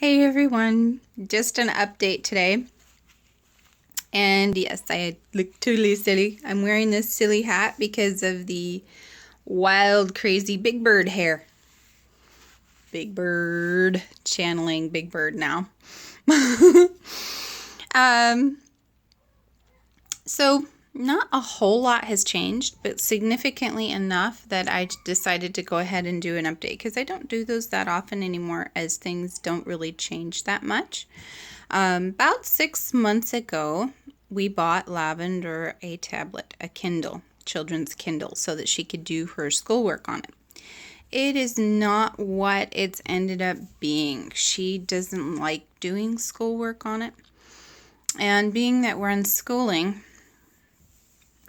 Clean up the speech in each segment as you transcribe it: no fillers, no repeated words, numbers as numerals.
Hey everyone, just an update today. And yes, I look totally silly. I'm wearing this silly hat because of the wild, crazy Big Bird hair. Big Bird, channeling Big Bird now. um, so not a whole lot has changed, but significantly enough that I decided to go ahead and do an update because I don't do those that often anymore as things don't really change that much. About 6 months ago, we bought Lavender a tablet, a Kindle, children's Kindle, so that she could do her schoolwork on it. It is not what it's ended up being. She doesn't like doing schoolwork on it. And being that we're unschooling,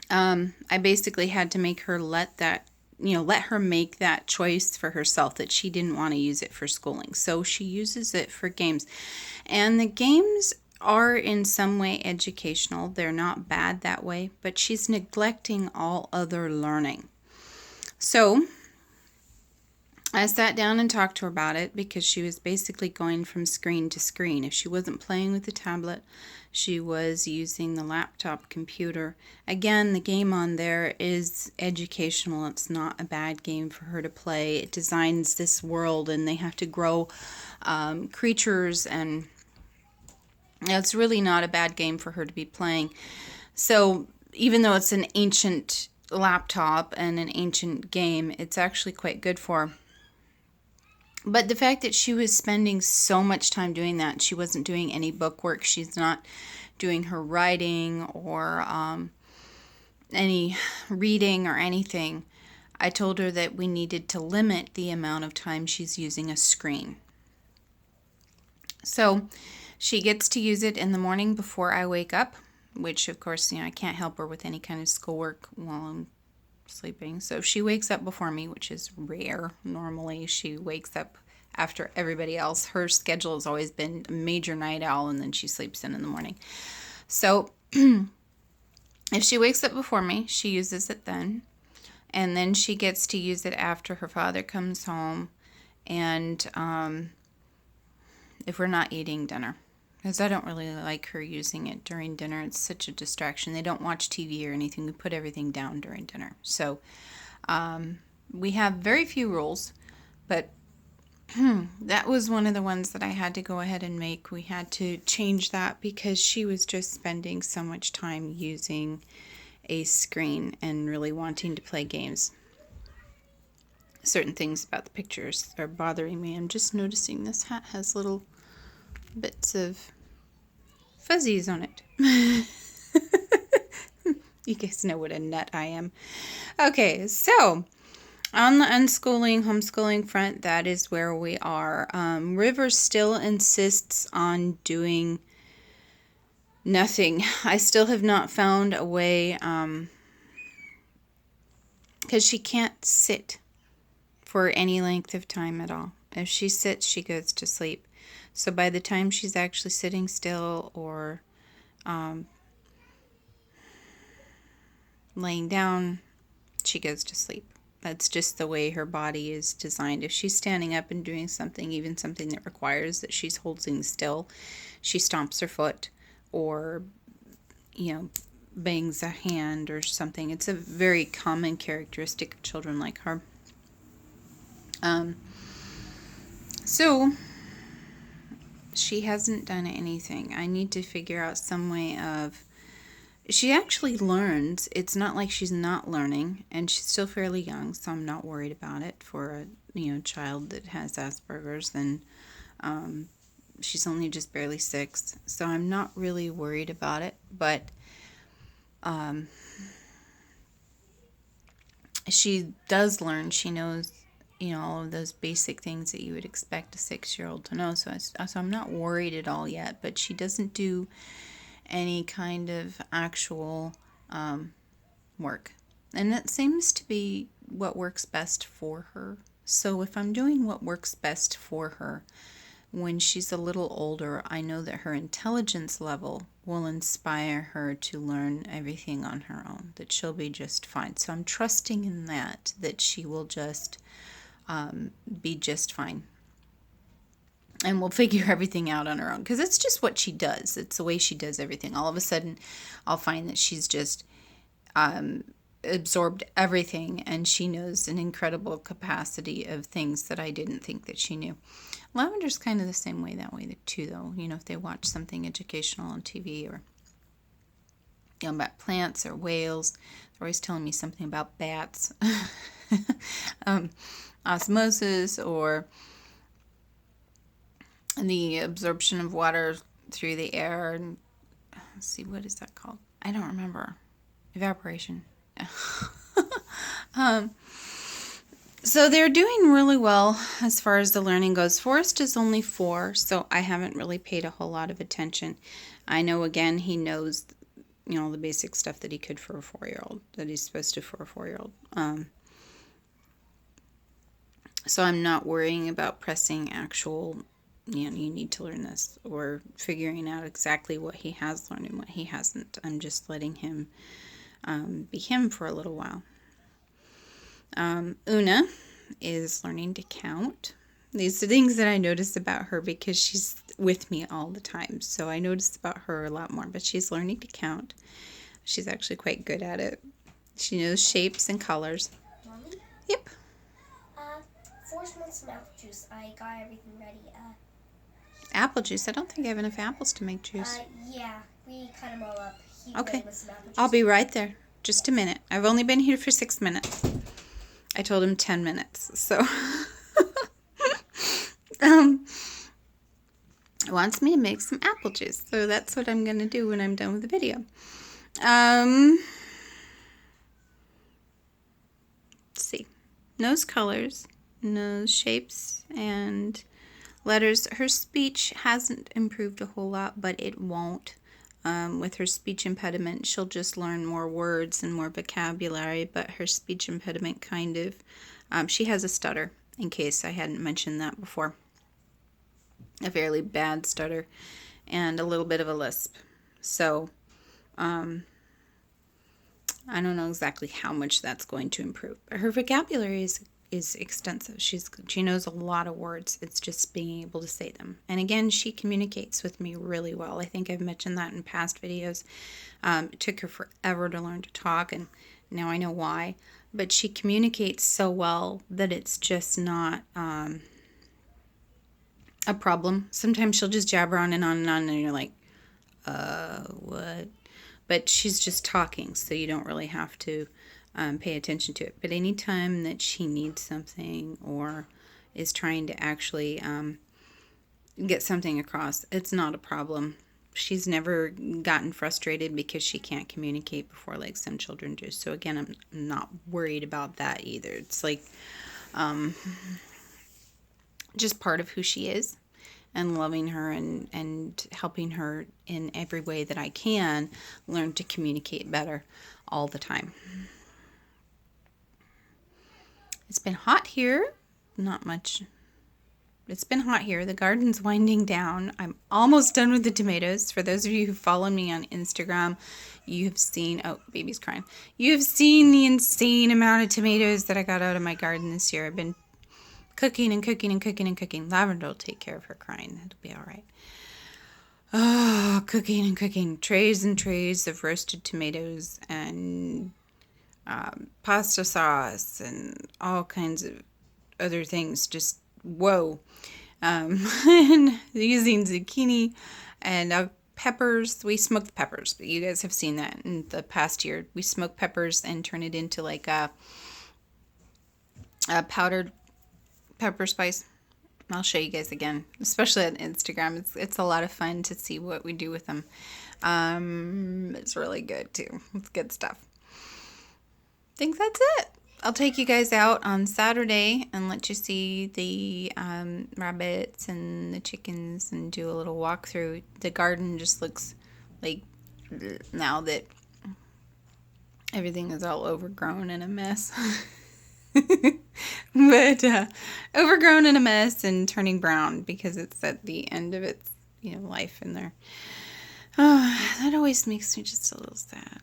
I basically had to make her let her make that choice for herself that she didn't want to use it for schooling. So she uses it for games. And the games are in some way educational. They're not bad that way, but she's neglecting all other learning. So I sat down and talked to her about it because she was basically going from screen to screen. If she wasn't playing with the tablet, she was using the laptop computer. Again, the game on there is educational. It's not a bad game for her to play. It designs this world and they have to grow creatures, and it's really not a bad game for her to be playing. So even though it's an ancient laptop and an ancient game, it's actually quite good for her. But the fact that she was spending so much time doing that, she wasn't doing any book work, she's not doing her writing or any reading or anything, I told her that we needed to limit the amount of time she's using a screen. So she gets to use it in the morning before I wake up, which of course, I can't help her with any kind of schoolwork while I'm sleeping. So she wakes up before me, which is rare. Normally she wakes up after everybody else. Her schedule has always been a major night owl, and then she sleeps in the morning. So if she wakes up before me, she uses it then. And then she gets to use it after her father comes home, and if we're not eating dinner. Because I don't really like her using it during dinner. It's such a distraction. They don't watch TV or anything. We put everything down during dinner. So we have very few rules, but that was one of the ones that I had to go ahead and make. We had to change that because she was just spending so much time using a screen and really wanting to play games. Certain things about the pictures are bothering me. I'm just noticing this hat has little bits of fuzzies on it. You guys know what a nut I am. Okay, so on the unschooling, homeschooling front, that is where we are. River still insists on doing nothing. I still have not found a way, because she can't sit for any length of time at all. If she sits, she goes to sleep. So by the time she's actually sitting still or laying down, she goes to sleep. That's just the way her body is designed. If she's standing up and doing something, even something that requires that she's holding still, she stomps her foot or, bangs a hand or something. It's a very common characteristic of children like her. So she hasn't done anything. I need to figure out some way of... She actually learns. It's not like she's not learning, and she's still fairly young, so I'm not worried about it. For a child that has Asperger's, then she's only just barely 6, so I'm not really worried about it. But she does learn. She knows, all of those basic things that you would expect a 6-year-old to know. So I'm not worried at all yet. But she doesn't do any kind of actual work. And that seems to be what works best for her. So if I'm doing what works best for her, when she's a little older, I know that her intelligence level will inspire her to learn everything on her own, that she'll be just fine. So I'm trusting in that she will just be just fine. and will figure everything out on her own, because it's just what she does. It's the way she does everything. All of a sudden, I'll find that she's just absorbed everything, and she knows an incredible capacity of things that I didn't think that she knew. Lavender's kind of the same way that way too, though. You know, if they watch something educational on TV, or about plants or whales, they're always telling me something about bats, osmosis, or the absorption of water through the air. And let's see, what is that called? I don't remember. Evaporation. So they're doing really well as far as the learning goes. Forrest is only 4, so I haven't really paid a whole lot of attention. I know, again, he knows, you know, the basic stuff that he could for a 4-year-old, that he's supposed to for a 4-year-old. So I'm not worrying about pressing actual, you know, you need to learn this, or figuring out exactly what he has learned and what he hasn't. I'm just letting him be him for a little while. Una is learning to count. These are things that I notice about her because she's with me all the time. So I notice about her a lot more, but she's learning to count. She's actually quite good at it. She knows shapes and colors. Mommy? Yep. Forrest wants some apple juice. I got everything ready. Apple juice? I don't think I have enough apples to make juice. Yeah, we cut them all up. Okay. With some apple juice. I'll be right there. Just a minute. I've only been here for 6 minutes. I told him 10 minutes, so wants me to make some apple juice, so that's what I'm going to do when I'm done with the video. Let's see. Knows colors, knows shapes and letters. Her speech hasn't improved a whole lot, but it won't. With her speech impediment, she'll just learn more words and more vocabulary, but her speech impediment kind of, she has a stutter, in case I hadn't mentioned that before. A fairly bad stutter and a little bit of a lisp. So, I don't know exactly how much that's going to improve. Her vocabulary is extensive. She knows a lot of words. It's just being able to say them. And again, she communicates with me really well. I think I've mentioned that in past videos. It took her forever to learn to talk, and now I know why. But she communicates so well that it's just not a problem. Sometimes she'll just jabber on and on and on, and you're like, what? But she's just talking, so you don't really have to pay attention to it. But anytime that she needs something or is trying to actually get something across, it's not a problem. She's never gotten frustrated because she can't communicate before, like some children do. So again, I'm not worried about that either. It's like just part of who she is, and loving her and helping her in every way that I can learn to communicate better all the time. It's been hot here. Not much. It's been hot here. The garden's winding down. I'm almost done with the tomatoes. For those of you who follow me on Instagram, you've seen, oh, baby's crying. You've seen the insane amount of tomatoes that I got out of my garden this year. I've been cooking and cooking and cooking and cooking. Lavender will take care of her crying. It'll be all right. Oh, cooking and cooking. Trays and trays of roasted tomatoes and pasta sauce and all kinds of other things. Just whoa. And using zucchini and peppers. We smoked peppers, but you guys have seen that in the past year. We smoke peppers and turn it into like a powdered pepper spice. I'll show you guys again, especially on Instagram. It's a lot of fun to see what we do with them. It's really good too. It's good stuff. I think that's it. I'll take you guys out on Saturday and let you see the rabbits and the chickens and do a little walkthrough. The garden just looks like, now that everything is all overgrown and a mess. But overgrown and a mess and turning brown because it's at the end of its life in there. Oh, that always makes me just a little sad.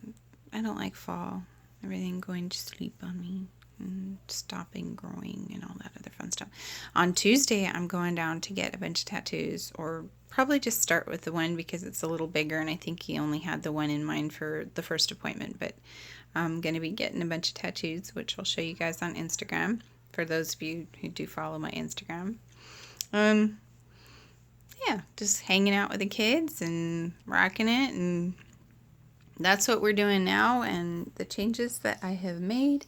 I don't like fall. Everything going to sleep on me. and stopping growing and all that other fun stuff. On Tuesday, I'm going down to get a bunch of tattoos, or probably just start with the one because it's a little bigger, and I think he only had the one in mind for the first appointment. But I'm going to be getting a bunch of tattoos, which I'll show you guys on Instagram for those of you who do follow my Instagram. Yeah, just hanging out with the kids and rocking it, and that's what we're doing now. And the changes that I have made,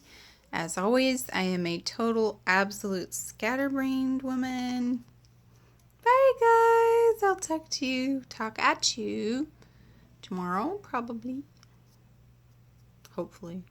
as always, I am a total absolute scatterbrained woman. Bye guys, I'll talk at you tomorrow, probably, hopefully.